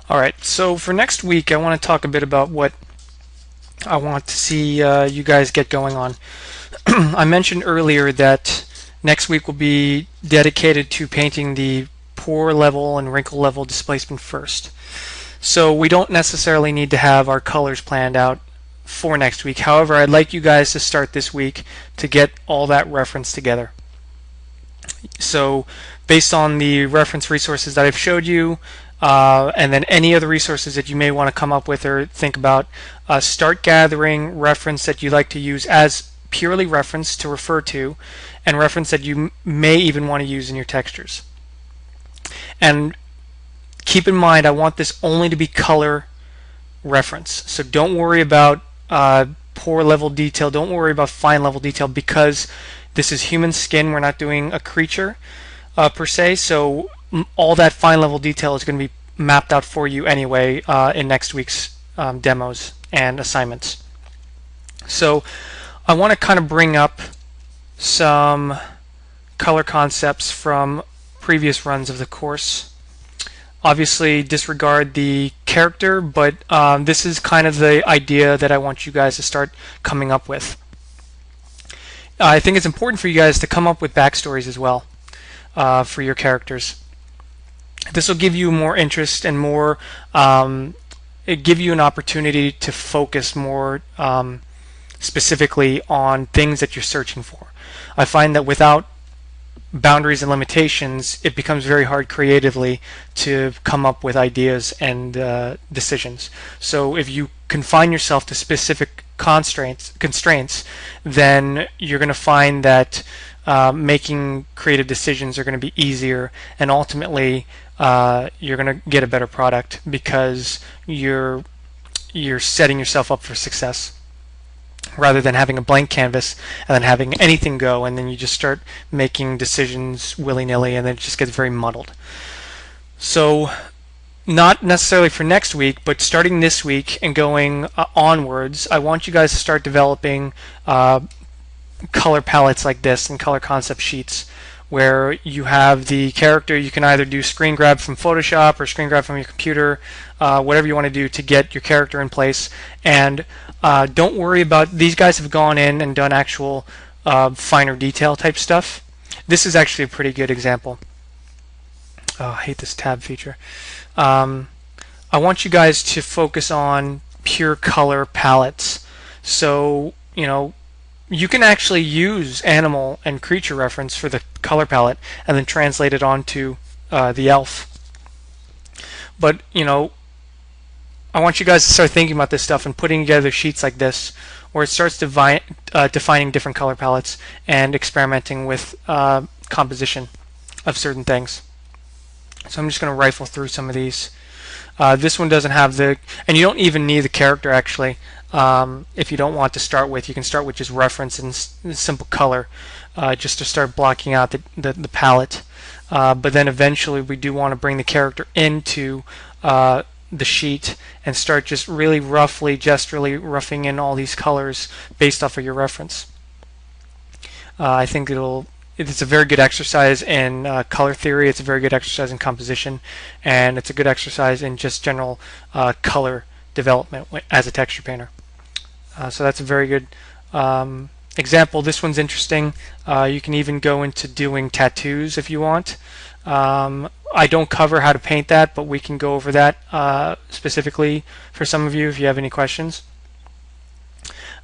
Alright, so for next week I want to talk a bit about what I want to see you guys get going on. I mentioned earlier that next week will be dedicated to painting the pore level and wrinkle level displacement first. So we don't necessarily need to have our colors planned out for next week. However, I'd like you guys to start this week to get all that reference together. So based on the reference resources that I've showed you, and then any other resources that you may want to come up with or think about, start gathering reference that you like to use as purely reference to refer to, and reference that you may even want to use in your textures. And keep in mind, I want this only to be color reference. So don't worry about pore level detail, don't worry about fine level detail, because this is human skin. We're not doing a creature per se, so all that fine level detail is going to be mapped out for you anyway in next week's demos and assignments. So I want to kind of bring up some color concepts from previous runs of the course. Obviously disregard the character, but this is kind of the idea that I want you guys to start coming up with. I think it's important for you guys to come up with backstories as well for your characters. This will give you more interest and more, it give you an opportunity to focus more specifically on things that you're searching for. I find that without boundaries and limitations, it becomes very hard creatively to come up with ideas and decisions. So if you confine yourself to specific constraints, then you're going to find that making creative decisions are going to be easier, and ultimately you're going to get a better product because you're setting yourself up for success, rather than having a blank canvas and then having anything go, and then you just start making decisions willy-nilly, and then it just gets very muddled. So not necessarily for next week, but starting this week and going onwards, I want you guys to start developing color palettes like this and color concept sheets where you have the character. You can either do screen grab from Photoshop or screen grab from your computer, whatever you want to do to get your character in place. And don't worry about, these guys have gone in and done actual finer detail type stuff. This is actually a pretty good example. Oh, I hate this tab feature. I want you guys to focus on pure color palettes. So, you know, you can actually use animal and creature reference for the color palette and then translate it onto the elf. But, you know, I want you guys to start thinking about this stuff and putting together sheets like this where it starts defining different color palettes and experimenting with composition of certain things. So I'm just going to rifle through some of these. This one doesn't have the, and you don't even need the character actually. If you don't want to start with, you can start with just reference and simple color, just to start blocking out the palette. But then eventually we do want to bring the character into the sheet and start just really roughly, gesturally roughing in all these colors based off of your reference. I think it's a very good exercise in color theory, it's a very good exercise in composition, and it's a good exercise in just general color development as a texture painter. So that's a very good example. This one's interesting. You can even go into doing tattoos if you want. I don't cover how to paint that, but we can go over that specifically for some of you if you have any questions.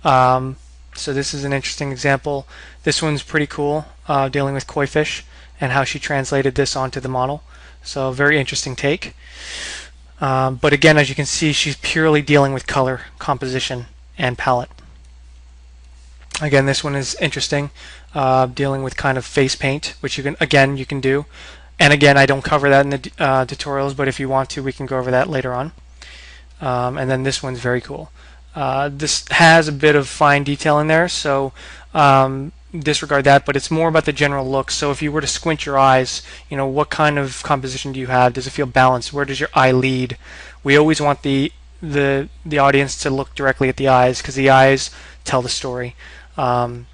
So this is an interesting example. This one's pretty cool, dealing with koi fish and how she translated this onto the model. So very interesting take. But again, as you can see, she's purely dealing with color, composition, and palette. Again, this one is interesting, dealing with kind of face paint, which you can do. And again, I don't cover that in the tutorials, but if you want to, we can go over that later on. And then this one's very cool. This has a bit of fine detail in there, so disregard that, but it's more about the general look. So if you were to squint your eyes, you know, what kind of composition do you have? Does it feel balanced? Where does your eye lead? We always want the audience to look directly at the eyes, because the eyes tell the story. So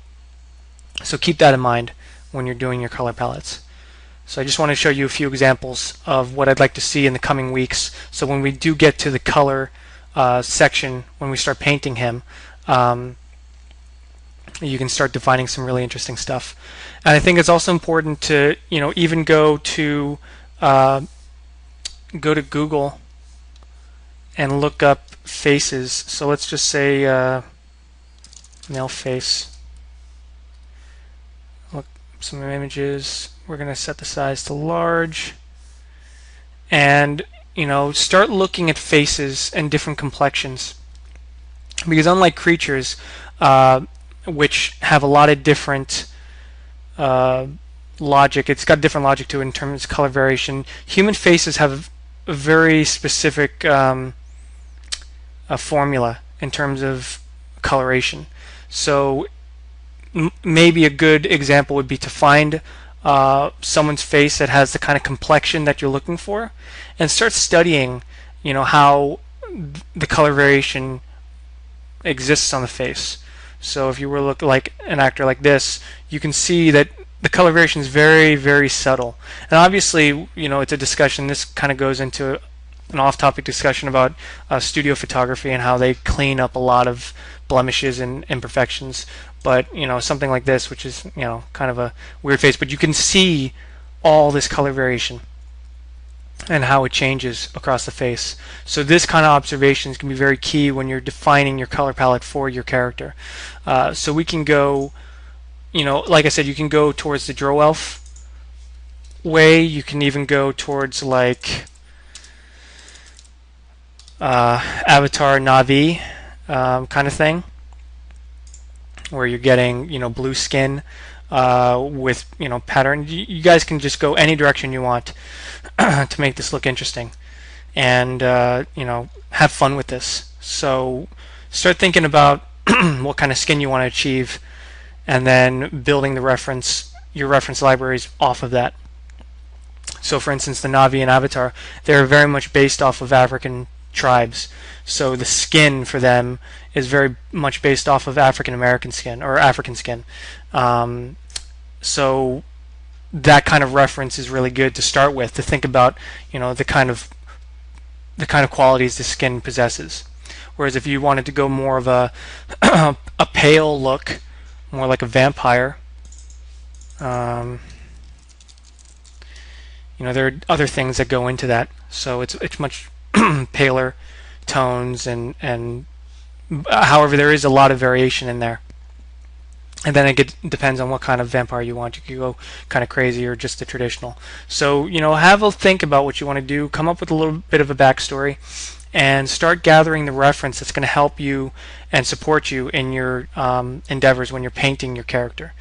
keep that in mind when you're doing your color palettes. So I just want to show you a few examples of what I'd like to see in the coming weeks. So when we do get to the color section, when we start painting him, you can start defining some really interesting stuff. And I think it's also important to, even go to Google and look up faces. So let's just say male face. Look some images. We're going to set the size to large, and start looking at faces and different complexions, because unlike creatures, which have a lot of different logic, it's got different logic to it in terms of color variation. Human faces have a very specific formula in terms of coloration. So maybe a good example would be to find someone's face that has the kind of complexion that you're looking for, and start studying, how the color variation exists on the face. So if you were to look like an actor like this, you can see that the color variation is very, very subtle. And obviously, it's a discussion. This kind of goes into an off-topic discussion about studio photography and how they clean up a lot of blemishes and imperfections. But something like this, which is kind of a weird face, but you can see all this color variation and how it changes across the face. So this kind of observations can be very key when you're defining your color palette for your character. So we can go, like I said, you can go towards the Drow Elf way. You can even go towards like Avatar Na'vi kind of thing, where you're getting blue skin with pattern. You guys can just go any direction you want to make this look interesting, and have fun with this. So start thinking about what kind of skin you want to achieve, and then building your reference libraries off of that. So for instance, the Na'vi and Avatar, they're very much based off of African tribes. So the skin for them is very much based off of African American skin or African skin. So that kind of reference is really good to start with, to think about the kind of qualities the skin possesses. Whereas if you wanted to go more of a a pale look, more like a vampire, there are other things that go into that. So it's much paler tones, and however, there is a lot of variation in there. And then it depends on what kind of vampire you want. You could go kind of crazy or just the traditional. So have a think about what you want to do. Come up with a little bit of a backstory, and start gathering the reference that's going to help you and support you in your endeavors when you're painting your character.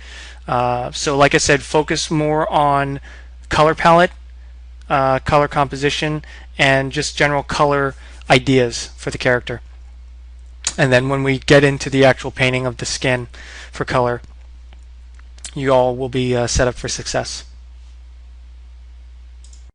So like I said, focus more on color palette, color composition, and just general color ideas for the character. And then when we get into the actual painting of the skin for color, you all will be set up for success.